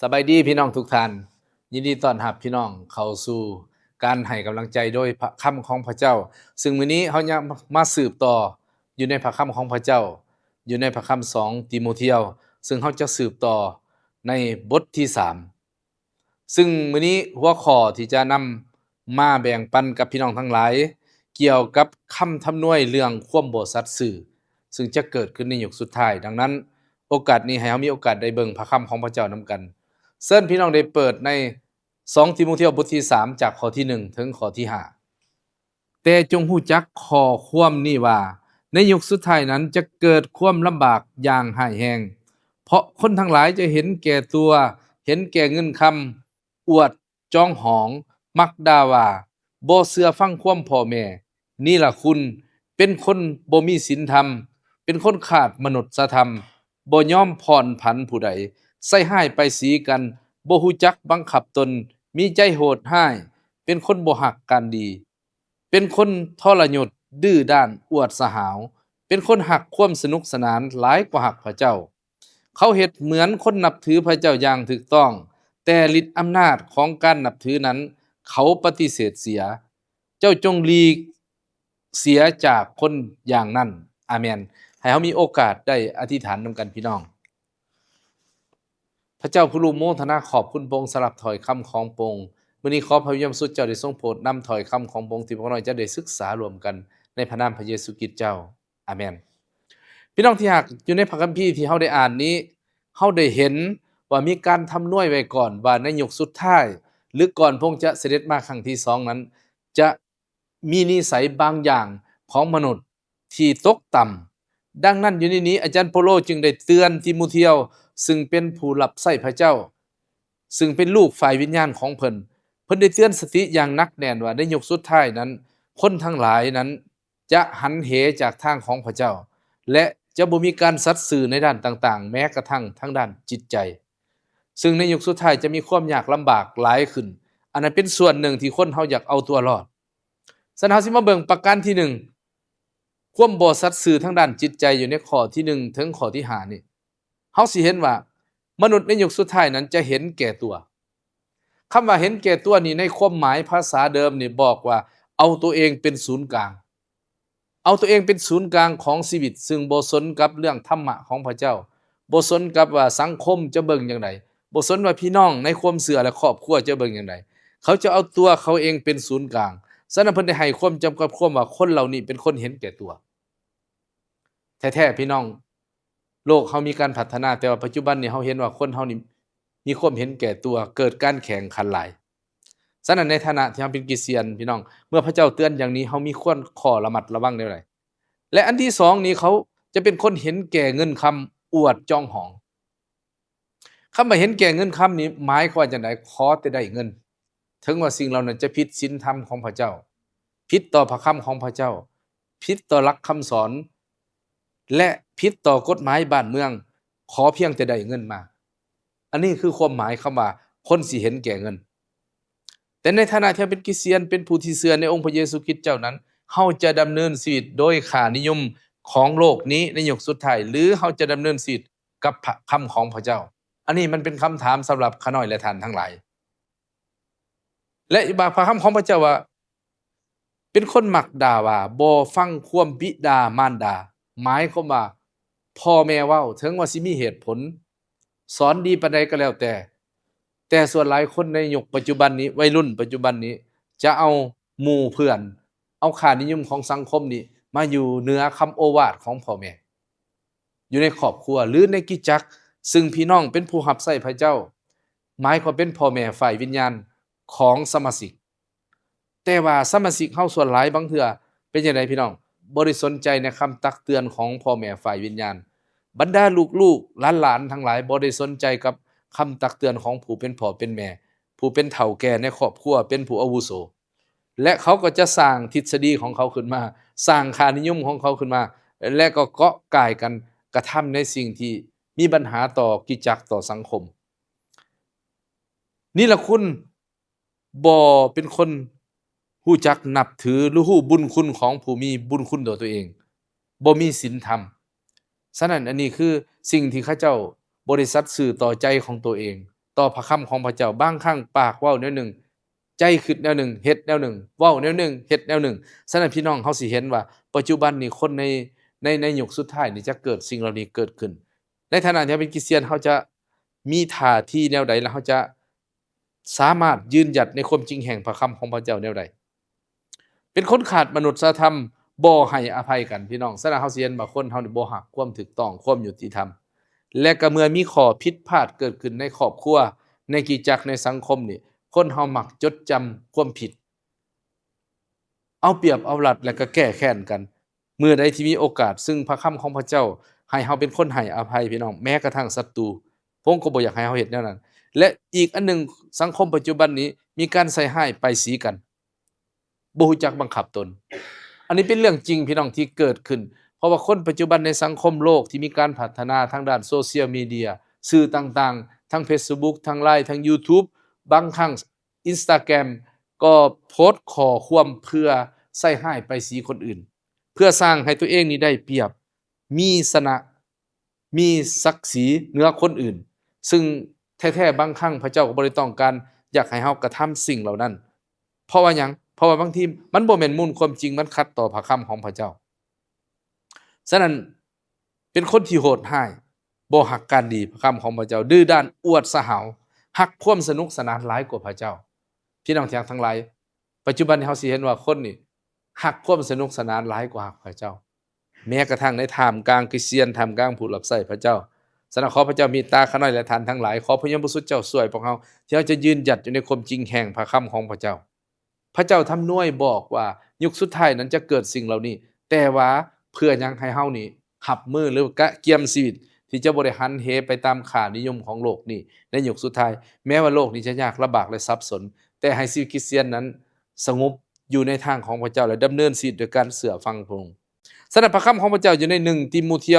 สบายดีพี่น้องทุกท่านยินดีต้อนรับพี่น้องเข้าสู่การให้กำลังใจโดยพระคำของพระเจ้าซึ่งมื้อนี้เฮายังมาสืบต่ออยู่ในพระคำของพระเจ้าอยู่ในพระคำ2ติโมเธียวซึ่งเฮาจะสืบต่อในบทที่3ซึ่งมื้อนี้หัวข้อที่จะนำมาแบ่งปันกับพี่น้องทั้งหลายเกี่ยวกับคำทำนวยเรื่องความบ่สัตย์ซื่อซึ่งจะเกิดขึ้นในยุคสุดท้ายดังนั้นโอกาสนี้ให้เฮามีโอกาสได้เบิ่งพระคำของพระเจ้านำกันเชิญพี่น้องได้เปิดใน2ทิโมธีบทที่3จากข้อที่1ถึงข้อที่5แต่จงรู้จักข้อความนี้ว่าในยุคสุดท้ายนั้นจะเกิดความลำบากอย่างร้ายแรงเพราะคนทั้งหลายจะเห็นแก่ตัวเห็นแก่เงินคำอวดจองหองมักด่าว่าบ่เชื่อฟังความพ่อแม่นี่ล่ะคุณเป็นคนบ่มีศีลธรรมเป็นคนขาดมนุษยธรรมบ่ยอมผ่อนผันผู้ใดใส่ร้ายป้ายสีกันบ่รู้จักบังคับตนมีใจโหดร้ายเป็นคนบ่รักการดีเป็นคนทรยศดื้อด้านอวดสหาวเป็นคนรักความสนุกสนานหลายกว่ารักพระเจ้าเขาเฮ็ดเหมือนคนนับถือพระเจ้าอย่างถูกต้องแต่ฤทธิ์อำนาจของการนับถือนั้นเขาปฏิเสธเสียเจ้าจงหลีกเสียจากคนอย่างนั้นอาเมนให้เฮามีโอกาสได้อธิษฐานนำกันพี่น้องพระเจ้าผู้รู้โมทนาขอบคุณพระองค์สำหรับถ้อยคำของพระองค์มื้อนี้ขอพระวิญญาณบริสุทธิ์เจ้าได้ทรงโปรดนำถ้อยคำของพระองค์ที่พวกเราจะได้ศึกษารวมกันในพระนามพระเยซูคริสต์เจ้าอาเมนพี่น้องที่รักอยู่ในพระคัมภีร์ที่เฮาได้อ่านนี้เฮาได้เห็นว่ามีการทำนวยไว้ก่อนว่าในยุคสุดท้ายหรือก่อนพระองค์จะเสด็จมาครั้งที่2นั้นจะมีนิสัยบางอย่างของมนุษย์ที่ตกต่ำดังนั้นอยู่ในนี้อาจารย์เปาโลจึงได้เตือนทิโมธีซึ่งเป็นผู้รับใช้พระเจ้าซึ่งเป็นลูกฝ่ายวิญญาณของเพิ่นได้เตือนสติอย่างหนักแน่นว่าในยุคสุดท้ายนั้นคนทั้งหลายนั้นจะหันเหจากทางของพระเจ้าและจะบ่มีการสัตย์ซื่อในด้านต่างๆแม้กระทั่งทางด้านจิตใจซึ่งในยุคสุดท้ายจะมีความยากลำบากหลายขึ้นอันนั้นเป็นส่วนหนึ่งที่คนเฮาอยากเอาตัวรอดฉะนั้นเฮาสิมาเบิ่งประการที่1ความบ่สัตย์ซื่อทางด้านจิตใจอยู่ในข้อที่1ถึงข้อที่5นี่เฮาสิเห็นว่ามนุษย์ในยุคสุดท้ายนั้นจะเห็นแก่ตัวคำว่าเห็นแก่ตัวนี่ในความหมายภาษาเดิมนี่บอกว่าเอาตัวเองเป็นศูนย์กลางเอาตัวเองเป็นศูนย์กลางของชีวิตซึ่งบ่สนกับเรื่องธรรมะของพระเจ้าบ่สนกับว่าสังคมจะเบิ่งจังไดบ่สนว่าพี่น้องในความเชื่อและครอบครัวจะเบิ่งจังไดเขาจะเอาตัวเขาเองเป็นศูนย์กลางฉะนั้นเพิ่นได้ให้ความจำกัดความว่าคนเหล่านี้เป็นคนเห็นแก่ตัวแท้ๆพี่น้องโลกเฮามีการพัฒนาแต่ว่าปัจจุบันนี้เฮาเห็นว่าคนเฮานี่มีความเห็นแก่ตัวเกิดการแข่งขันหลายฉะนั้นในฐานะที่เฮาเป็นคริสเตียนพี่น้องเมื่อพระเจ้าเตือนอย่างนี้เฮามีควรข้อระมัดระวังแนวใดและอันที่2นี้เขาจะเป็นคนเห็นแก่เงินคำอวดจองหองคำว่าเห็นแก่เงินคำนี้หมายความว่าจังไดขอแต่ได้เงินถึงว่าสิ่งเหล่านั้นจะผิดศีลธรรมของพระเจ้าผิดต่อพระคำของพระเจ้าผิดต่อหลักคำสอนและผิดต่อกฎหมายบ้านเมืองขอเพียงแต่ได้เงินมาอันนี้คือความหมายคำว่าคนสิเห็นแก่เงินแต่ในฐานะที่เป็นคริสเตียนเป็นผู้ที่เชื่อในองค์พระเยซูคริสต์เจ้านั้นเฮาจะดำเนินชีวิตโดยค่านิยมของโลกนี้ในยุคสุดท้ายหรือเฮาจะดำเนินชีวิตกับพระคำของพระเจ้าอันนี้มันเป็นคำถามสำหรับข้าน้อยและท่านทั้งหลายและบางพระคำของพระเจ้าว่าเป็นคนมักด่าว่าบ่ฟังความบิดามารดาหมายความว่าพ่อแม่เว้าถึงว่าสิมีเหตุผลสอนดีปานใดก็แล้วแต่ส่วนหลายคนในยุคปัจจุบันนี้วัยรุ่นปัจจุบันนี้จะเอาหมู่เพื่อนเอาค่านิยมของสังคมนี้มาอยู่เหนือคำโอวาทของพ่อแม่อยู่ในครอบครัวหรือในกิจจักรซึ่งพี่น้องเป็นผู้รับใช้พระเจ้าหมายความเป็นพ่อแม่ฝ่ายวิญญาณของสมาชิกแต่ว่าสมาชิกเฮาส่วนหลายบางเทื่อเป็นจังไดพี่น้องบ่ได้สนใจในคำตักเตือนของพ่อแม่ฝ่ายวิญญาณบรรดาลูกๆหลานๆทั้งหลายบ่ได้สนใจกับคำตักเตือนของผู้เป็นพ่อเป็นแม่ผู้เป็นเฒ่าแก่ในครอบครัวเป็นผู้อาวุโสและเขาก็จะสร้างทฤษฎีของเขาขึ้นมาสร้างค่านิยมของเขาขึ้นมาและก็เกาะก่ายกันกระทำในสิ่งที่มีปัญหาต่อกิจจักรต่อสังคมนี่ล่ะคุณบ่เป็นคนรู้จักนับถือหรือรู้บุญคุณของผู้มีบุญคุณต่อตัวเองบ่มีศีลธรรมฉะนั้นอันนี้คือสิ่งที่เขาเจ้าบ่ได้สัตย์ซื่อต่อใจของตัวเอง ต่อพระคำของพระเจ้าบางครั้งปากเว้าแนวหนึ่งใจคิดแนวหนึ่งเฮ็ดแนวหนึ่งเว้าแนวหนึ่งเฮ็ดแนวหนึ่งฉะนั้นพี่น้องเฮาสิเห็นว่าปัจจุบันนี้คนในยุคสุดท้ายนี่จะเกิดสิ่งเหล่านี้เกิดขึ้นในฐานะที่เป็นคริสเตียนเฮาจะมีท่าทีแนวใดแล้วเฮาจะสามารถยืนหยัดในความจริงแห่งพระคำของพระเจ้าแนวใดเป็นคนขาดมนุษยธรรมบ่ให้อภัยกันพี่น้องฉะนั้นเฮาสิเห็นว่าคนเฮานี่บ่ฮักความถูกต้องความยุติธรรม และก็เมื่อมีข้อผิดพลาดเกิดขึ้นในครอบครัวในกิจจักรในสังคมนี่คนเฮามักจดจำความผิดเอาเปรียบเอารัดแล้วก็แก้แค้นกันเมื่อใดที่มีโอกาสซึ่งพระคำของพระเจ้าให้เฮาเป็นคนให้อภัยพี่น้องแม้กระทั่งศัตรูผมก็บ่อยากให้เฮาเฮ็ดแนวนั้นและอีกอันหนึ่งสังคมปัจจุบันนี้มีการใส่ร้ายป้ายสีกันบ่รู้จักบังคับตนอันนี้เป็นเรื่องจริงพี่น้องที่เกิดขึ้น เพราะว่าคนปัจจุบันในสังคมโลกที่มีการพัฒนาทางด้าน Social Media สื่อต่างๆทั้ง Facebook ทั้ง LINE ทั้งยูทูบบางครั้ง Instagram ก็โพสต์ข้อความเพื่อใส่ร้ายป้ายสีคนอื่นเพื่อสร้างให้ตัวเองนี่ได้เปรียบมีสนะมีศักดิ์ศรีเหนือคนอื่นซึ่งแท้ๆบางครั้งพระเจ้าก็บ่ได้ต้องการอยากให้เฮากระทำสิ่งเหล่านั้นเพราะว่าหยังเพราะว่าบางทีมันบ่แม่นมูลความจริงมันขัดต่อพระคำของพระเจ้า ฉะนั้นเป็นคนที่โหดร้ายบ่ฮักการดีพระคำของพระเจ้าดื้อด้านอวดสะหาวฮักความสนุกสนานหลายกว่าพระเจ้าพี่น้องที่รักทั้งหลายปัจจุบันนี้เฮาสิเห็นว่าคนนี่ฮักความสนุกสนานหลายกว่าฮักพระเจ้าแม้กระทั่งในท่ามกลางคริสเตียนท่ามกลางผู้รับใช้พระเจ้าฉะนั้นขอพระเจ้าเมตตาข้าน้อยและท่านทั้งหลายขอพระยมพระสุดเจ้าช่วยพวกเราที่เราจะยืนหยัดอยู่ในความจริงแห่งพระคำของพระเจ้าพระเจ้าทำนวยบอกว่ายุคสุดท้ายนั้นจะเกิดสิ่งเหล่านี้แต่ว่าเพื่อหยังให้เฮานี่ หับมือหรือกะเกียมชีวิตที่จะบ่ได้หันเหไปตามค่านิยมของโลกนี้ในยุคสุดท้ายแม้ว่าโลกนี้จะยากลำบากและสับสนแต่ให้ชีวิตคริสเตียนนั้นสงบอยู่ในทางของพระเจ้าและดำเนินชีวิตด้วยการเชื่อฟังพระองค์สำหรับพระคำของพระเจ้าอยู่ใน1ติโมธี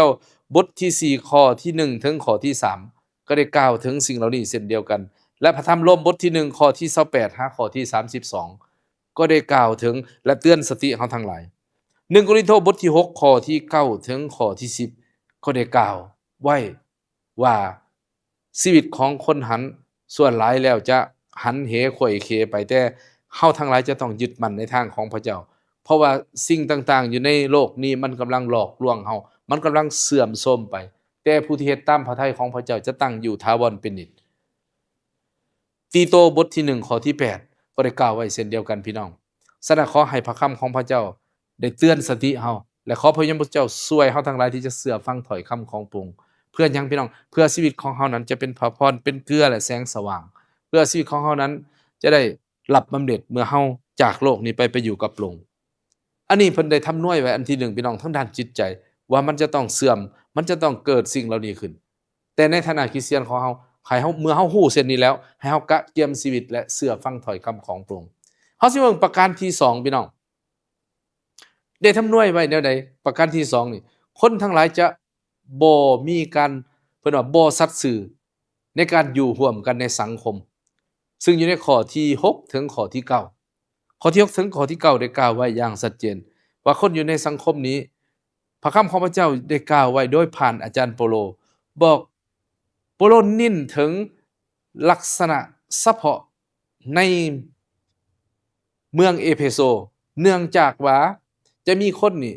บทที่4ข้อที่1ถึงข้อที่3ก็ได้กล่าวถึงสิ่งเหล่านี้เช่นเดียวกันและพระธรรมโรมบทที่1ข้อที่28หาข้อที่32ก็ได้กล่าวถึงและเตือนสติเฮาทั้งหลาย1โครินธ์บทที่6ข้อที่9ถึงข้อที่10ก็ได้กล่าวไว้ว่าชีวิตของคนหันส่วนหลายแล้วจะหันเหไขว่เขไปแต่เฮาทั้งหลายจะต้องยึดมั่นในทางของพระเจ้าเพราะว่าสิ่งต่างๆอยู่ในโลกนี้มันกำลังหลอกลวงเฮามันกำลังเสื่อมโทรมไปแต่ผู้ที่เฮ็ดตามพระทัยของพระเจ้าจะตั้งอยู่ถาวรเป็นนิจตีโตบทที่1ข้อที่8ก็ได้กล่าวไว้เช่นเดียวกันพี่น้องฉะนั้นขอให้พระคำของพระเจ้าได้เตือนสติเฮาและขอพระยมพระเจ้าช่วยเฮาทั้งหลายที่จะเชื่อฟังถ้อยคำของพระองค์เพื่อหยังพี่น้องเพื่อชีวิตของเฮานั้นจะเป็นพระพรเป็นเกลือและแสงสว่างเพื่อชีวิตของเฮานั้นจะได้รับบำเหน็จเมื่อเฮาจากโลกนี้ไปอยู่กับพระองค์อันนี้เพิ่นได้ทำนวยไว้อันที่1พี่น้องทั้งด้านจิตใจว่ามันจะต้องเสื่อมมันจะต้องเกิดสิ่งเหล่านี้ขึ้นแต่ในฐานะคริสเตียนของเฮาให้เฮาเมื่อเฮาฮู้เส้นนี้แล้วให้เฮากะเกียมชีวิตและเชื่อฟังถ้อยคำของพระองค์เฮาสิเบิ่งประการที่2พี่น้องได้ทำนวยไว้แนวใดประการที่2นี่คนทั้งหลายจะบ่มีการเพิ่นว่าบ่สัตย์ซื่อในการอยู่ร่วมกันในสังคมซึ่งอยู่ในข้อที่6ถึงข้อที่9ข้อที่6ถึงข้อที่9ได้กล่าวไว้อย่างชัดเจนว่าคนอยู่ในสังคมนี้พระคำของพระเจ้าได้กล่าวไว้โดยผ่านอาจารย์เปาโลบอกเปาโลเน้นถึงลักษณะเฉพาะในเมืองเอเฟโซเนื่องจากว่าจะมีคนนี่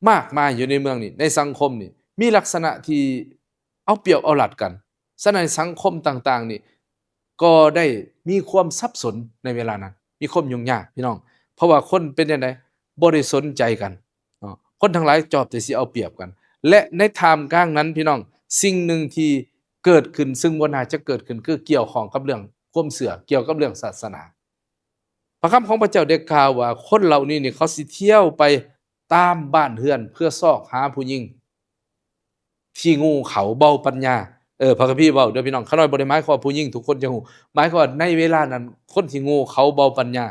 มากมายอยู่ในเมืองนี่ในสังคมนี่มีลักษณะที่เอาเปรียบเอารัดกันฉะนั้นสังคมต่างๆนี่ก็ได้มีความสับสนในเวลานั้นมีความยุ่งยากพี่น้องเพราะว่าคนเป็นจังได๋บ่ได้สนใจกันคนทั้งหลายชอบแต่สิเอาเปรียบกันและในท่ามกลางนั้นพี่น้องสิ่งหนึ่งที่เกิดขึ้นซึ่งบ่น่าจะเกิดขึ้นคือเกี่ยวข้องกับเรื่องความเชื่อเกี่ยวกับเรื่องศาสนาพระคำของพระเจ้าได้กล่าวว่าคนเหล่านี้นี่เขาสิเที่ยวไปตามบ้านเรือนเพื่อซอกหาผู้หญิงที่งูเขาเบาปัญญาพระคัมภีร์เว้าเด้อพี่น้องข้าน้อยบ่ได้หมายความว่าผู้หญิงทุกคนจะฮู้หมายความว่าในเวลานั้นคนที่โง่เขาเบาปัญญา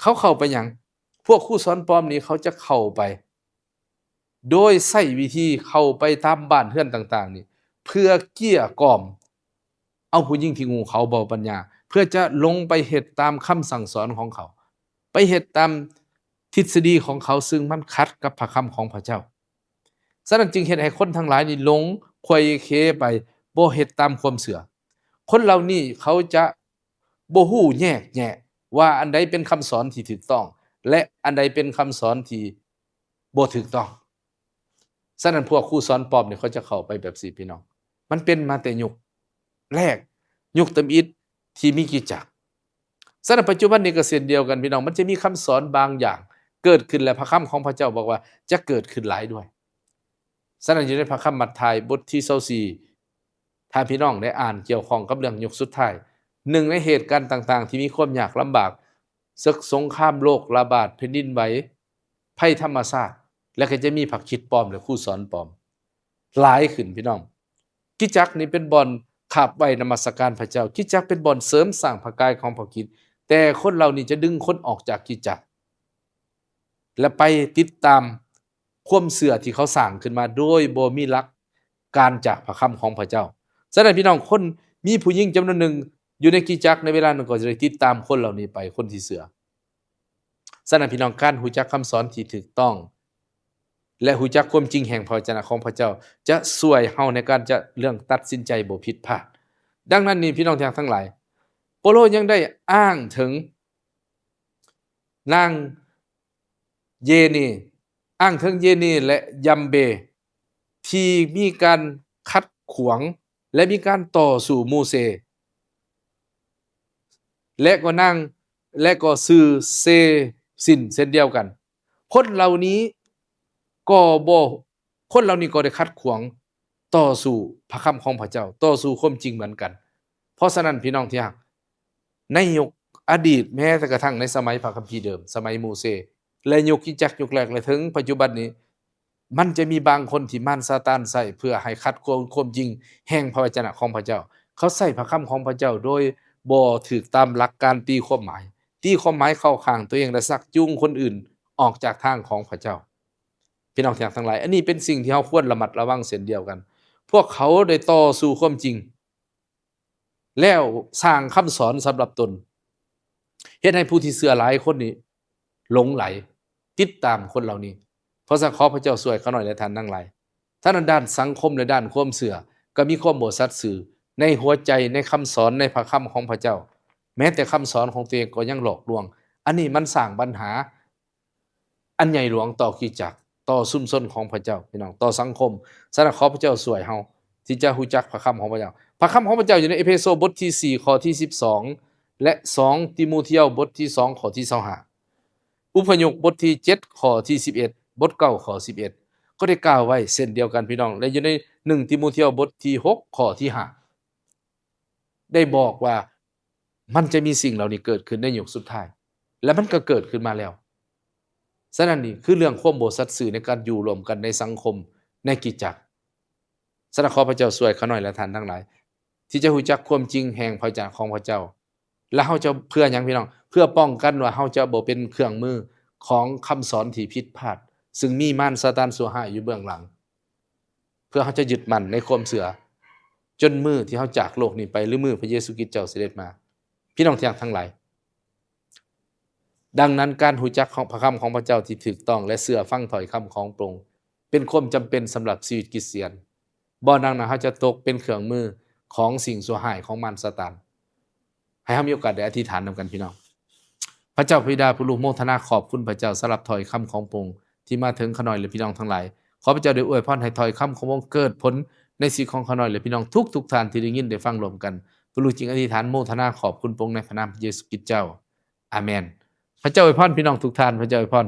เขาเข้าไปหยังพวกครูสอนปลอมนี้เขาจะเข้าไปโดยใช้วิธีเข้าไปตามบ้านเรือนต่างๆนี่เพื่อเกลี้ยกล่อมเอาผู้หญิงที่โง่เขาเบาปัญญาเพื่อจะลงไปเฮ็ดตามคำสั่งสอนของเขาไปเฮ็ดตามทฤษฎีของเขาซึ่งมันขัดกับพระคำของพระเจ้าฉะนั้นจึงเฮ็ดให้คนทั้งหลายนี่หลงไขว่เขไปบ่เฮ็ดตามความเชื่อ คนเหล่านี้เขาจะบ่ฮู้แยกแยะว่าอันใดเป็นคำสอนที่ถูกต้องและอันใดเป็นคำสอนที่บ่ถูกต้องฉะนั้นพวกครูสอนปลอมเนี่ยเขาจะเข้าไปแบบนี้พี่น้องมันเป็นมาแต่ยุคแรกยุคตำอิฐที่มีคริสตจักรฉะนั้นปัจจุบันนี้ก็เช่นเดียวกันพี่น้องมันจะมีคำสอนบางอย่างเกิดขึ้นและพระคำของพระเจ้าบอกว่าจะเกิดขึ้นหลายด้วยฉะนั้นอยู่ในพระคัมภีร์มัทธิวบทที่24ถ้าพี่น้องได้อ่านเกี่ยวข้องกับเรื่องยุคสุดท้ายหนึ่งในเหตุการณ์ต่างๆที่มีความยากลำบากศึกสงครามโลกระบาดแผ่นดินไหวภัยธรรมชาติและก็จะมีพระคริสต์ปลอมและครูสอนปลอมหลายขึ้นพี่น้องคริสตจักรนี่เป็นบ่อนขับไว้นมัสการพระเจ้าคริสตจักรเป็นบ่อนเสริมสร้างพระกายของพระคริสต์แต่คนเหล่านี้จะดึงคนออกจากคริสตจักรและไปติดตามความเชื่อที่เขาสร้างขึ้นมาโดยบ่มีหลักการจากพระคำของพระเจ้าฉะนั้นพี่น้องคนมีผู้หญิงจำนวนหนึ่งอยู่ในคริสตจักรในเวลานั้นก็จะได้ติดตามคนเหล่านี้ไปคนที่เชื่อฉะนั้นพี่น้องการรู้จักคำสอนที่ถูกต้องและรู้จักความจริงแห่งพระวจนะของพระเจ้าจะช่วยเฮาในการจะเรื่องตัดสินใจบ่ผิดพลาดดังนั้นนี่พี่น้องทั้งหลายเปาโลยังได้อ้างถึงนางเยนีอ้างถึงเยนีและยัมเบที่มีการขัดขวางและมีการต่อสู้โมเสสและก็นางและก็ชื่อเซซินเช่นเดียวกันคนเหล่านี้ก็ได้ขัดขวางต่อสู้พระคำของพระเจ้าต่อสู้ความจริงเหมือนกันเพราะฉะนั้นพี่น้องที่รักในยุคอดีตแม้แต่กระทั่งในสมัยพระคัมภีร์เดิมสมัยโมเสสและยุคคริสตจักรยุคแรกและถึงปัจจุบันนี้มันจะมีบางคนที่มารซาตานใช้เพื่อให้ขัดขวางความจริงแห่งพระวจนะของพระเจ้าเขาใช้พระคำของพระเจ้าโดยบ่ถูกตามหลักการตีความหมายเข้าข้างตัวเองและชักจูงคนอื่นออกจากทางของพระเจ้าพี่น้องทั้งหลายอันนี้เป็นสิ่งที่เราควรระมัดระวังเช่นเดียวกันพวกเขาได้ต่อสู้ความจริงแล้วสร้างคำสอนสำหรับตนเฮ็ดให้ผู้ที่เชื่อหลายคนนี้หลงไหลติดตามคนเหล่านี้เพราะฉะนั้นขอพระเจ้าช่วยเขาหน่อยและท่านทั้งหลายทั้งด้านสังคมและด้านความเชื่อก็มีความบ่สัตย์ซื่อในหัวใจในคำสอนในพระคำของพระเจ้าแม้แต่คำสอนของตัวเองก็ยังหลอกลวงอันนี้มันสร้างปัญหาอันใหญ่หลวงต่อคริสตจักรต่อชุมชนของพระเจ้าพี่น้องต่อสังคมฉะนั้นขอพระเจ้าช่วยเฮาที่จะรู้จักพระคำของพระเจ้าพระคำของพระเจ้าอยู่ในเอเฟโซบทที่4ข้อที่12และ2ติโมธีบทที่2ข้อที่25อุปยคบทที่7ข้อที่11บท9ข้อ11ก็ได้กล่าวไว้เช่นเดียวกันพี่น้องและอยู่ใน1ติโมธีบทที่6ข้อที่5ได้บอกว่ามันจะมีสิ่งเหล่านี้เกิดขึ้นในยุคสุดท้ายและมันก็เกิดขึ้นมาแล้วฉะนั้นนี่คือเรื่องความบ่สัตย์ซื่อในการอยู่ร่วมกันในสังคมในคริสตจักรฉะนั้นขอพระเจ้าช่วยข้าน้อยและท่านทั้งหลายที่จะรู้จักความจริงแห่งพระวจนะของพระเจ้าและเฮาจะเพื่อหยังพี่น้องเพื่อป้องกันว่าเฮาจะบ่เป็นเครื่องมือของคำสอนที่ผิดพลาดซึ่งมีมารซาตานชั่วร้ายอยู่เบื้องหลังเพื่อเฮาจะยึดมั่นในความเชื่อจนมื้อที่เฮาจากโลกนี้ไปหรือมื้อพระเยซูคริสต์เจ้าเสด็จมาพี่น้องทั้งหลายดังนั้นการรู้จักของพระคำของพระเจ้าที่ถูกต้องและเชื่อฟังถ้อยคำของพระองค์เป็นความจำเป็นสำหรับชีวิตคริสเตียนบ่ดังนั้นเฮาจะตกเป็นเครื่องมือของสิ่งชั่วร้ายของมารซาตานให้เฮามีโอกาสได้อธิษฐานนำกันพี่น้องพระเจ้าบิดาผู้ลูกโมทนาขอบคุณพระเจ้าสำหรับถ้อยคำของพระองค์ที่มาถึงข้าน้อยและพี่น้องทั้งหลายขอพระเจ้าได้อวยพรให้ถ้อยคำของพระองค์เกิดผลในชีวิตของข้าน้อยและพี่น้องทุกท่านที่ได้ยินได้ฟังรวมกันผู้ลูกจึงอธิษฐานโมทนาขอบคุณพระองค์ในพระนามพระเยซูคริสต์เจ้าอาเมนพระเจ้าอวยพรพี่น้องทุกท่านพระเจ้าอวยพร